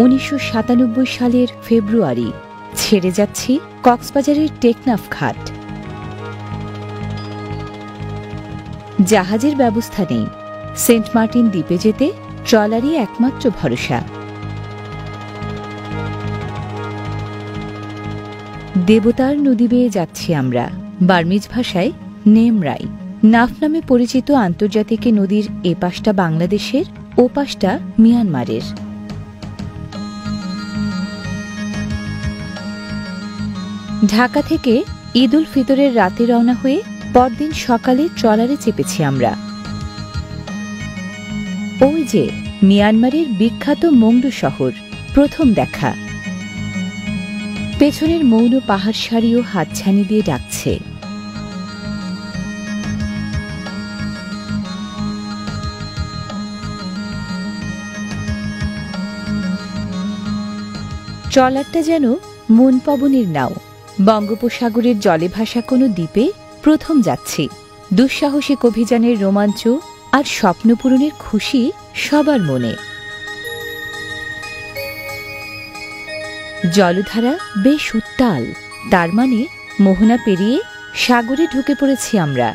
1997 সালের ফেব্রুয়ারি ছেড়ে যাচ্ছি কক্সবাজারের টেকনাফ ঘাট। জাহাজের ব্যবস্থা নেই, সেন্ট মার্টিন দ্বীপে যেতে ট্রলারই একমাত্র ভরসা। দেবতার নদী বেয়ে যাচ্ছি আমরা, বার্মিজ ভাষায় নেমরাই। নাফ নামে পরিচিত আন্তর্জাতিক নদীর এপাশটা বাংলাদেশের, ওপাশটা মিয়ানমারের। ঢাকা থেকে ঈদ উল ফিতরের রাতে রওনা হয়ে পরদিন সকালে ট্রলারে চেপেছি আমরা। ওই যে মিয়ানমারের বিখ্যাত মংডু শহর, প্রথম দেখা। পেছনের মৌন পাহাড় সারিও হাতছানি দিয়ে ডাকছে। ট্রলারটা যেন মন পবনের নাও। বঙ্গোপসাগরের জলে ভাসা কোনো দ্বীপে প্রথম যাচ্ছি। দুঃসাহসিক অভিযানের রোমাঞ্চ আর স্বপ্নপূরণের খুশি সবার মনে। জলধারা বেশ উত্তাল, তার মানে মোহনা পেরিয়ে সাগরে ঢুকে পড়েছি আমরা।